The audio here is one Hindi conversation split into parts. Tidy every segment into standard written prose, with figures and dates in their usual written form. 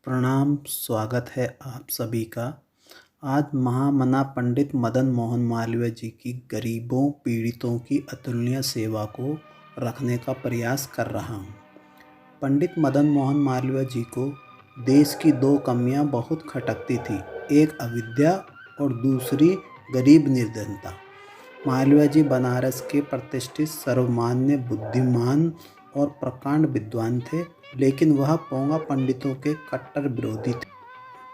प्रणाम, स्वागत है आप सभी का। आज महामना पंडित मदन मोहन मालवीय जी की गरीबों पीड़ितों की अतुलनीय सेवा को रखने का प्रयास कर रहा हूँ। पंडित मदन मोहन मालवीय जी को देश की दो कमियाँ बहुत खटकती थी, एक अविद्या और दूसरी गरीब निर्धनता। मालवीय जी बनारस के प्रतिष्ठित सर्वमान्य बुद्धिमान और प्रकांड विद्वान थे, लेकिन वह पोंगा पंडितों के कट्टर विरोधी थे।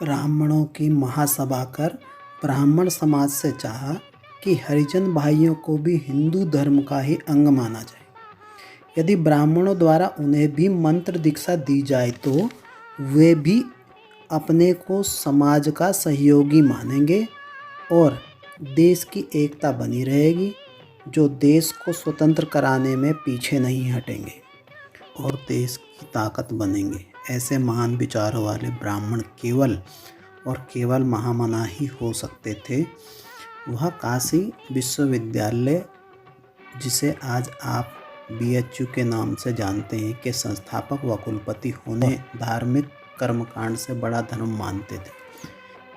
ब्राह्मणों की महासभा कर ब्राह्मण समाज से चाहा कि हरिजन भाइयों को भी हिंदू धर्म का ही अंग माना जाए। यदि ब्राह्मणों द्वारा उन्हें भी मंत्र दीक्षा दी जाए तो वे भी अपने को समाज का सहयोगी मानेंगे और देश की एकता बनी रहेगी, जो देश को स्वतंत्र कराने में पीछे नहीं हटेंगे और देश की ताकत बनेंगे। ऐसे महान विचारों वाले ब्राह्मण केवल और केवल महामना ही हो सकते थे। वह काशी विश्वविद्यालय, जिसे आज आप BHU के नाम से जानते हैं, के संस्थापक व कुलपति होने धार्मिक कर्मकांड से बड़ा धर्म मानते थे।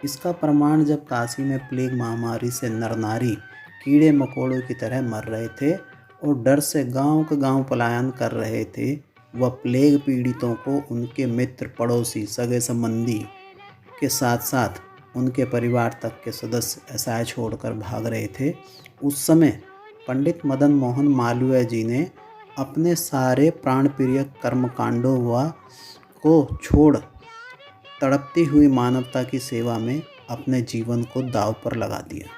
इसका प्रमाण जब काशी में प्लेग महामारी से नर नारी कीड़े मकोड़ों की तरह मर रहे थे और डर से गांव के गांव पलायन कर रहे थे, वह प्लेग पीड़ितों को उनके मित्र, पड़ोसी, सगे संबंधी के साथ साथ उनके परिवार तक के सदस्य असहाय छोड़कर भाग रहे थे, उस समय पंडित मदन मोहन मालवीय जी ने अपने सारे प्राणप्रिय कर्मकांडों को छोड़ तड़पती हुई मानवता की सेवा में अपने जीवन को दांव पर लगा दिया।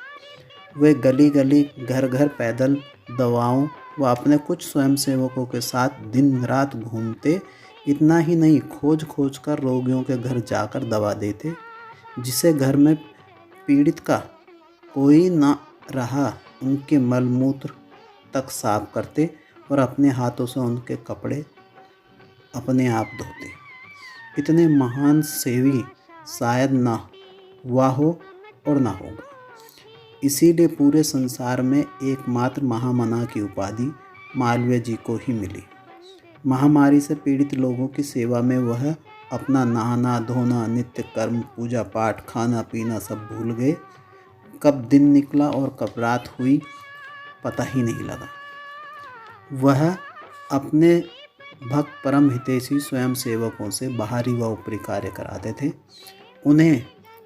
वे गली गली, घर घर पैदल दवाओं व अपने कुछ स्वयंसेवकों के साथ दिन रात घूमते। इतना ही नहीं, खोज खोज कर रोगियों के घर जाकर दवा देते। जिसे घर में पीड़ित का कोई ना रहा, उनके मलमूत्र तक साफ करते और अपने हाथों से उनके कपड़े अपने आप धोते। इतने महान सेवी शायद ना हुआ हो और ना होगा। इसीलिए पूरे संसार में एकमात्र महामना की उपाधि मालवीय जी को ही मिली। महामारी से पीड़ित लोगों की सेवा में वह अपना नहाना धोना, नित्य कर्म, पूजा पाठ, खाना पीना सब भूल गए। कब दिन निकला और कब रात हुई पता ही नहीं लगा। वह अपने भक्त परम हितैषी स्वयं सेवकों से बाहरी व ऊपरी कार्य कराते थे। उन्हें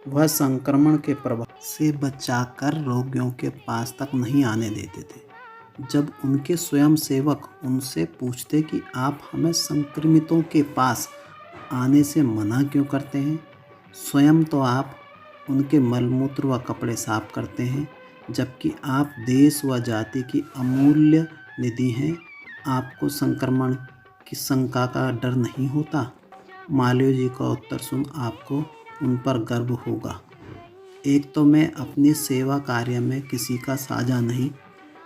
वह संक्रमण के प्रभाव से बचाकर रोगियों के पास तक नहीं आने देते थे। जब उनके स्वयं सेवक उनसे पूछते कि आप हमें संक्रमितों के पास आने से मना क्यों करते हैं, स्वयं तो आप उनके मलमूत्र व कपड़े साफ करते हैं, जबकि आप देश व जाति की अमूल्य निधि हैं, आपको संक्रमण की शंका का डर नहीं होता। मालवीय जी का उत्तर सुन आपको उन पर गर्व होगा। एक तो मैं अपनी सेवा कार्य में किसी का साझा नहीं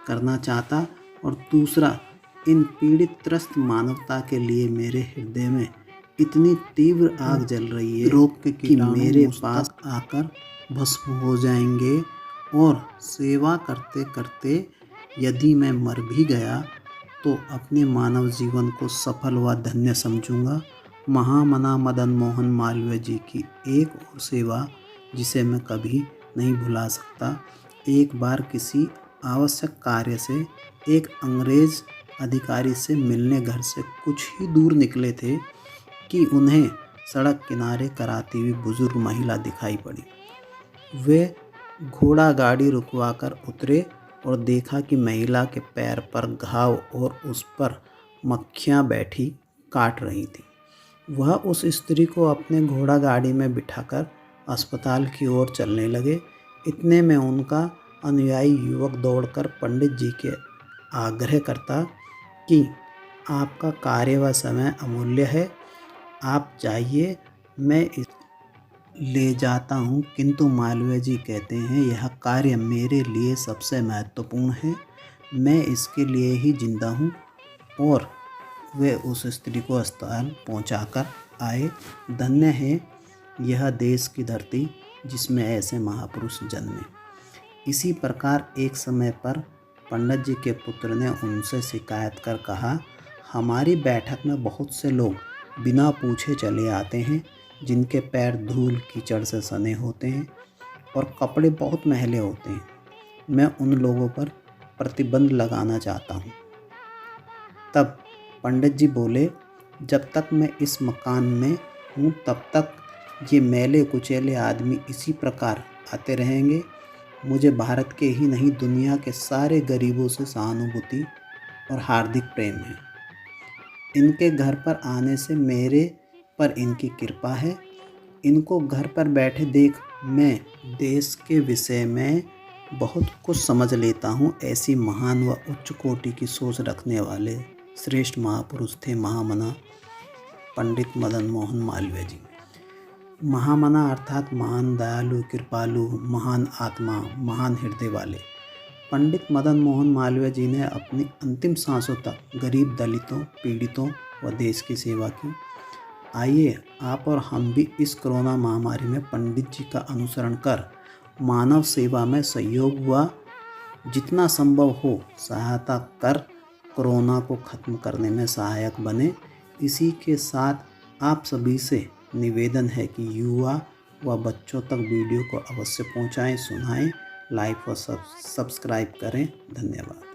करना चाहता, और दूसरा इन पीड़ित त्रस्त मानवता के लिए मेरे हृदय में इतनी तीव्र आग जल रही है रोग के कि मेरे पास आकर भस्म हो जाएंगे, और सेवा करते करते यदि मैं मर भी गया तो अपने मानव जीवन को सफल व धन्य समझूंगा। महामना मदन मोहन मालवीय जी की एक और सेवा जिसे मैं कभी नहीं भुला सकता। एक बार किसी आवश्यक कार्य से एक अंग्रेज अधिकारी से मिलने घर से कुछ ही दूर निकले थे कि उन्हें सड़क किनारे कराती हुई बुजुर्ग महिला दिखाई पड़ी। वे घोड़ा गाड़ी रुकवाकर उतरे और देखा कि महिला के पैर पर घाव और उस पर मक्खियाँ बैठी काट रही थी। वह उस स्त्री को अपने घोड़ा गाड़ी में बिठाकर अस्पताल की ओर चलने लगे। इतने में उनका अनुयायी युवक दौड़कर पंडित जी के आग्रह करता कि आपका कार्य व समय अमूल्य है, आप जाइए, मैं ले जाता हूँ। किंतु मालवीय जी कहते हैं, यह कार्य मेरे लिए सबसे महत्वपूर्ण है, मैं इसके लिए ही जिंदा हूँ। और वे उस स्त्री को अस्पताल पहुँचाकर आए। धन्य है यह देश की धरती जिसमें ऐसे महापुरुष जन्मे। इसी प्रकार एक समय पर पंडित जी के पुत्र ने उनसे शिकायत कर कहा, हमारी बैठक में बहुत से लोग बिना पूछे चले आते हैं, जिनके पैर धूल कीचड़ से सने होते हैं और कपड़े बहुत मैले होते हैं। मैं उन लोगों पर प्रतिबंध लगाना चाहता हूँ। तब पंडित जी बोले, जब तक मैं इस मकान में हूँ तब तक ये मैले कुचेले आदमी इसी प्रकार आते रहेंगे। मुझे भारत के ही नहीं दुनिया के सारे गरीबों से सहानुभूति और हार्दिक प्रेम है। इनके घर पर आने से मेरे पर इनकी कृपा है। इनको घर पर बैठे देख मैं देश के विषय में बहुत कुछ समझ लेता हूँ। ऐसी महान व उच्च कोटि की सोच रखने वाले श्रेष्ठ महापुरुष थे महामना पंडित मदन मोहन मालवीय जी। महामना अर्थात महान, दयालु, कृपालु, महान आत्मा, महान हृदय वाले पंडित मदन मोहन मालवीय जी ने अपनी अंतिम सांसों तक गरीब, दलितों, पीड़ितों व देश की सेवा की। आइए आप और हम भी इस कोरोना महामारी में पंडित जी का अनुसरण कर मानव सेवा में सहयोग हुआ जितना संभव हो सहायता कर कोरोना को ख़त्म करने में सहायक बने। इसी के साथ आप सभी से निवेदन है कि युवा व बच्चों तक वीडियो को अवश्य पहुंचाएं, सुनाएं, लाइक व सब्सक्राइब करें। धन्यवाद।